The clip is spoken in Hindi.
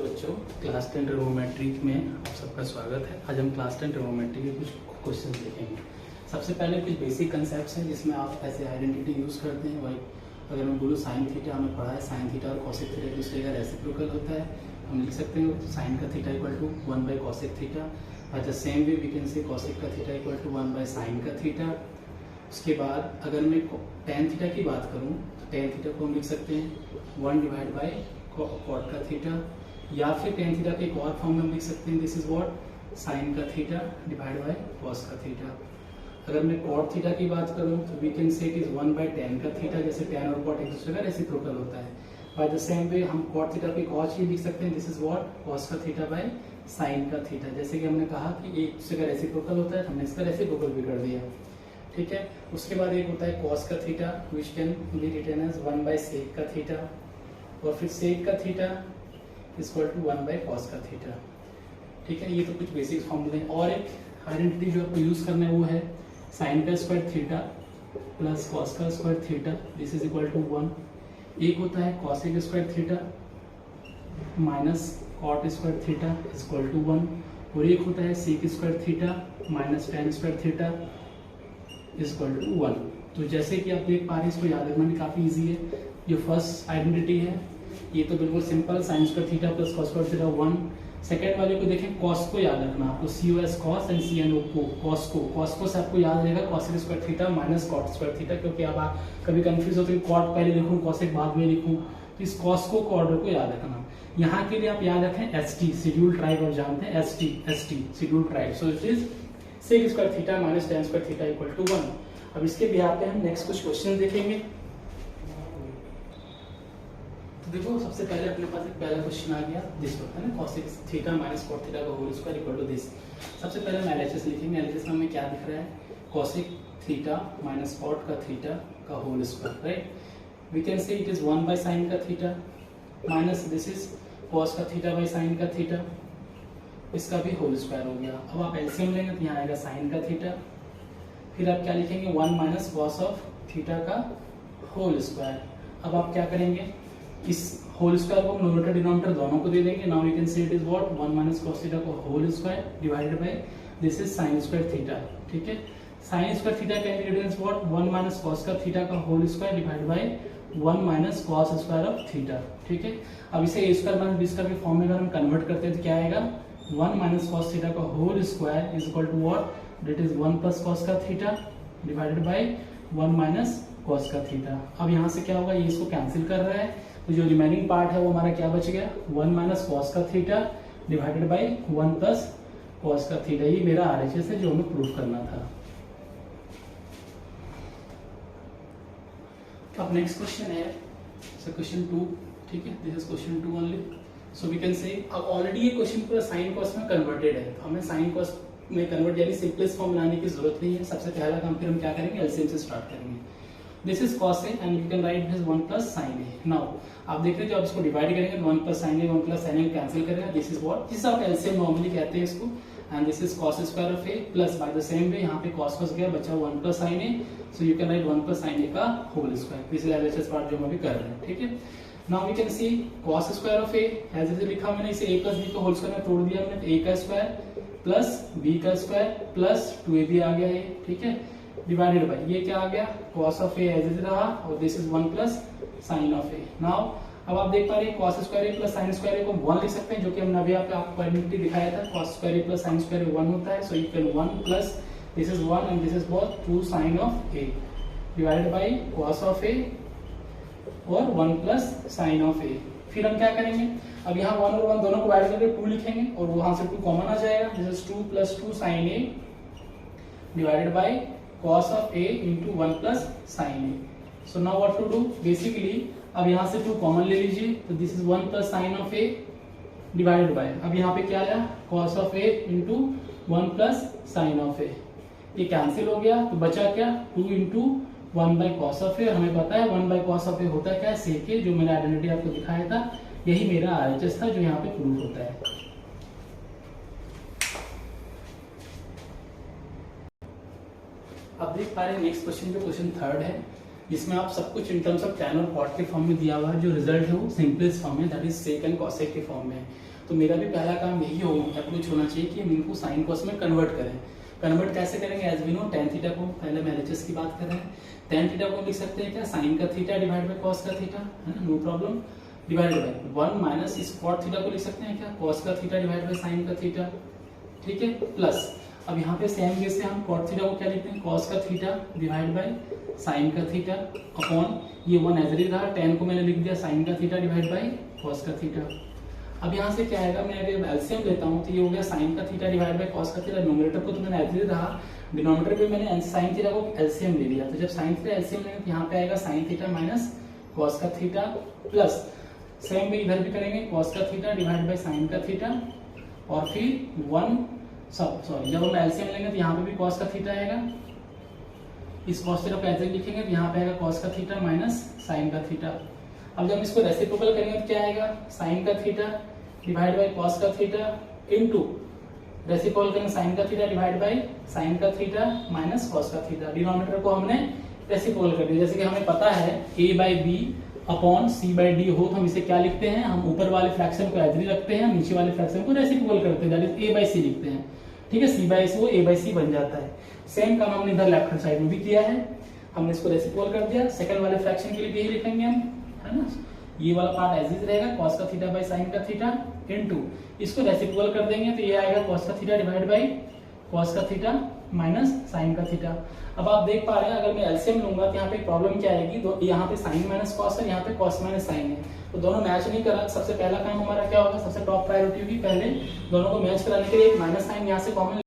हेलो बच्चों, क्लास 10 ट्रिग्नोमेट्री में आप सबका स्वागत है। आज हम क्लास 10 ट्रिग्नोमेट्री के कुछ क्वेश्चंस देखेंगे। सबसे पहले कुछ बेसिक कंसेप्ट्स हैं जिसमें आप ऐसे आइडेंटिटी यूज़ करते हैं। वही अगर मैं बोलूँ साइन थीटा, हमें पढ़ा है साइन थीटा और कॉसेक थीटा एक दूसरे का रेसिप्रोकल होता है। हम लिख सकते हैं साइन का theta equal to 1 by cosec theta. By the same way we can say cosec का theta equal to 1 by sine का थीटा। उसके बाद अगर मैं टेन थीटा की बात करूँ तो टेन थीटा को हम लिख सकते हैं 1 डिवाइड बाई कॉट का थीटा, या फिर टेन थीटा के एक और फॉर्म में हम लिख सकते हैं दिस इज व्हाट साइन का थीटा डिवाइड बाय कॉस का थीटा। अगर मैं कॉट थीटा की बात करूं तो we can say it is 1 by tan का थीटा, जैसे टेन और कॉट एक दूसरे का रेसिप्रोकल होता है। बाय द सेम वे हम कॉट थीटा की एक और चीज लिख सकते हैं दिस इज व्हाट कॉस का थीटा बाय साइन का थीटा। जैसे कि हमने कहा कि एक दूसरे का रेसिप्रोकल होता है, हमने इसका रेसिप्रोकल भी कर दिया, ठीक है। उसके बाद एक होता है कॉस का theta which can be written as 1 by sec का थीटा, और फिर सेक का theta equal to 1 by cos का थीटा, ठीक है। ये तो कुछ बेसिक फॉर्मूले हैं। और एक आइडेंटिटी जो आपको यूज करना है वो है साइन का स्क्वायर थीटा प्लस कॉस का square theta this is equal to 1। एक होता है cosec square theta minus cot square theta equal to 1, और एक होता है sec square theta minus tan square theta equal to 1। तो जैसे कि आप देख पा रहे हैं, इसको याद रखना भी काफी इजी है। जो फर्स्ट आइडेंटिटी है ये तो बिल्कुल simple, sine square theta plus cos square theta 1। Second वाले को देखें, कॉस को याद रखना आपको, COS कॉस एंड CNO को कॉस को से आपको याद रहेगा cosec square theta minus cot square theta, क्योंकि अब आप कभी कंफ्यूज होते हैं कॉट पहले लिखूं कॉसेक बाद में लिखूं, तो इस कॉस को ऑर्डर को याद रखना। यहाँ के लिए आप याद रखें ST शेड्यूल ट्राइब, आप जानते हैं ST schedule tribe, so it is sec square theta minus tan square theta equal to 1। अब इसके बिहार पे हम नेक्स्ट कुछ क्वेश्चन देखेंगे। तो देखो सबसे पहले अपने पास एक पहला क्वेश्चन आ गया दिस है ना, cosec theta minus cot theta का whole square equal to this. सबसे पहले हम एलएचएस लिखेंगे। एलएचएस में हमें क्या दिख रहा है, कॉसेक थीटा माइनस कॉट का थीटा का whole square, right. We can say it is 1 by sine का theta minus this is cos का थीटा बाय साइन का थीटा, इसका भी होल स्क्वायर हो गया। अब आप एलसीएम लेंगे तो यहाँ आएगा साइन का थीटा, फिर आप क्या लिखेंगे 1 माइनस कॉस ऑफ थीटा का होल स्क्वायर। अब आप क्या करेंगे, इस होल स्क्वायर को न्यूमरेटर डिनोमिनेटर दोनों को दे देंगे। Now you can say it is what 1 minus cos theta का whole square divided by this is sine square theta, ठीक है। Sine square theta can be written as what 1 minus cos का थीटा का whole square divided by 1 minus cos square of theta, ठीक है। अब इसे a square minus b square के फॉर्म में अगर हम कन्वर्ट करते हैं तो क्या आएगा 1 माइनस कॉस थीटा का whole square is equal to what that is 1 plus cos का theta divided by 1 minus cos का थीटा। अब यहाँ से क्या होगा, ये इसको कैंसिल कर रहा है, तो जो रिमेनिंग पार्ट है वो हमारा क्या बच गया 1 माइनस कॉस का theta divided by 1 plus cos का थीटा। ये मेरा आरएचएस है जो हमें प्रूफ करना था। अब नेक्स्ट क्वेश्चन है क्वेश्चन 2, ठीक है। This is question 2 only, so we can say अब ऑलरेडी ये क्वेश्चन पूरा साइन कॉस में कन्वर्टेड है, तो हमें साइन कॉस में कन्वर्ट यानी सिंपलेस्ट फॉर्म लाने की जरूरत नहीं है। सबसे पहला काम फिर हम क्या करेंगे, एलसीएम से स्टार्ट करेंगे। This is cos a and you can write this 1 plus sin a। Now आप देख रहे हैं जब इसको डिवाइड करेंगे तो 1 plus sin a 1 plus sin a cancel करेगा, दिस इज व्हाट जिस आप एलसीएम नॉर्मली कहते हैं इसको, and this is cos square of a plus by the same वे यहाँ पे cos cos गया बचा 1 plus sin a, so you can write 1 plus sin a का whole square. This is LHS part जो हम अभी कर रहे हैं, ठीक है। Now we can see cos square of a as it लिखा मैंने, इसे a plus b को होल स्क्वायर में तोड़ दिया हमने, a का स्क्वायर प्लस b का स्क्वायर प्लस 2ab आ गया ये, ठीक है, डिवाइडेड बाय ये क्या आ गया cos of a as it रहा, और this is 1 plus sin of a। Now अब आप देख पा रहे हैं cos square a plus sin square a को 1 लिख सकते हैं, जो कि हमने अभी आपको आइडेंटिटी दिखाया था, cos square a plus sin square a 1 होता है, सो you can 1 plus this is 1 and this is what 2 sin of a divided by cos of a और 1 प्लस sin ऑफ a। फिर हम क्या करेंगे, अब यहाँ 1 और 1 दोनों को ऐड करके 2 लिखेंगे और वहां से 2 कॉमन आ जाएगा, this is 2 plus 2 sin a divided by cos of a into 1 plus sin a। So now what to do? Basically अब यहाँ से 2 कॉमन ले लीजिए, तो this is 1 plus sin of a divided by, अब यहाँ पे क्या आया cos of a into 1 plus sin of a, ये कैंसिल हो गया, तो बचा क्या 2 into 1 by cos of a। हमें पता है 1 by cos of a होता है क्या sec a, जो मैंने आइडेंटिटी आपको दिखाया था, यही मेरा आरएचएस था जो यहाँ पे प्रूफ होता है। अब देख पा रहे हैं नेक्स्ट क्वेश्चन जो क्वेश्चन 3 है, जिसमें आप सब कुछ इन टर्म्स ऑफ टैन और कॉट के फॉर्म में दिया हुआ है, जो रिजल्ट है वो सिंपलेस्ट फॉर्म में, that is sec and cosec के फॉर्म में है। तो मेरा भी पहला काम यही अप्रोच होना चाहिए कि हम इनको साइन कॉस में कन्वर्ट करें। कन्वर्ट कैसे करेंगे? As we know tan theta को, पहले मैं एलएचएस की बात कर रहे हैं, टेन थीटा को लिख सकते हैं क्या? साइन का थीटा डिवाइड बाय कॉस का थीटा, है ना, no problem, divide by 1 minus इस कॉट थीटा को लिख सकते हैं क्या? कॉस का थीटा डिवाइड बाय साइन का थीटा, ठीक है, प्लस अब यहाँ पे सेम वे से हम कॉट थीटा को क्या लिखते हैं? कॉस का थीटा डिवाइड बाय साइन का थीटा अपॉन ये 1 एज इट रहा, टेन को मैंने लिख दिया साइन का थीटा डिवाइड बाय कॉस का थीटा। अब यहाँ से क्या आएगा? मैं अगर एलसीएम लेता हूँ तो ये हो गया साइन का थीटा डिवाइड बाय कॉस का थीटा। न्यूमरेटर को तो मैंने एज इट रहा, डिनोमिनेटर पे मैंने साइन थीटा को एलसीएम ले लिया। तो जब साइन थीटा एलसीएम लेंगे तो यहाँ पे आएगा साइन थीटा माइनस कॉस का थीटा, प्लस सेम वे इधर भी करेंगे, कॉस का थीटा डिवाइड बाय साइन का थीटा, और फिर 1 सॉरी जब हम एलसीएम लेंगे तो यहाँ पे भी कॉस का थीटा आएगा, इस कॉस थीटा को ऐसे लिखेंगे तो यहाँ पे आएगा कॉस का थीटा माइनस साइन का थीटा। अब जब इसको रेसिप्रोकल करेंगे तो क्या आएगा? साइन का थीटा डिवाइड बाय कॉस का थीटा इनटू रेसिप्रोकल करेंगे साइन का थीटा डिवाइड बाय साइन का थीटा माइनस कॉस का थीटा। डिनोमिनेटर को हमने रेसिप्रोकल कर दिया। जैसे कि हमें पता है a by B upon C by D हो, तो हम इसे क्या लिखते हैं? हम ऊपर वाले फ्रैक्शन को एज रखते हैं, नीचे वाले फ्रैक्शन को रेसिप्रोकल करते हैं, दैट इज a बाय सी लिखते हैं, ठीक है, सी बाय सी वो a बाय सी बन जाता है। सेम काम हमने इधर लेफ्ट हैंड साइड में भी किया है, हमने इसको रेसिप्रोकल कर दिया। सेकंड वाले फ्रैक्शन के लिए यही लिखेंगे हम, है ना, ये वाला पार्ट एज इज रहेगा, cos का थीटा बाय sin का थीटा इनटू इसको रेसिप्रोकल कर देंगे तो ये आएगा cos का थीटा डिवाइड बाय cos का थीटा माइनस sin का थीटा। अब आप देख पा रहे हैं अगर मैं एलसीएम लूंगा तो यहाँ पे प्रॉब्लम क्या आएगी? तो यहाँ पे sin माइनस cos है, यहाँ पे cos माइनस sin है, तो दोनों मैच नहीं कर रहा। सबसे पहला काम हमारा क्या होगा? सबसे टॉप प्रायोरिटी होगी पहले दोनों को मैच कराने के लिए एक माइनस साइन यहाँ से कॉमन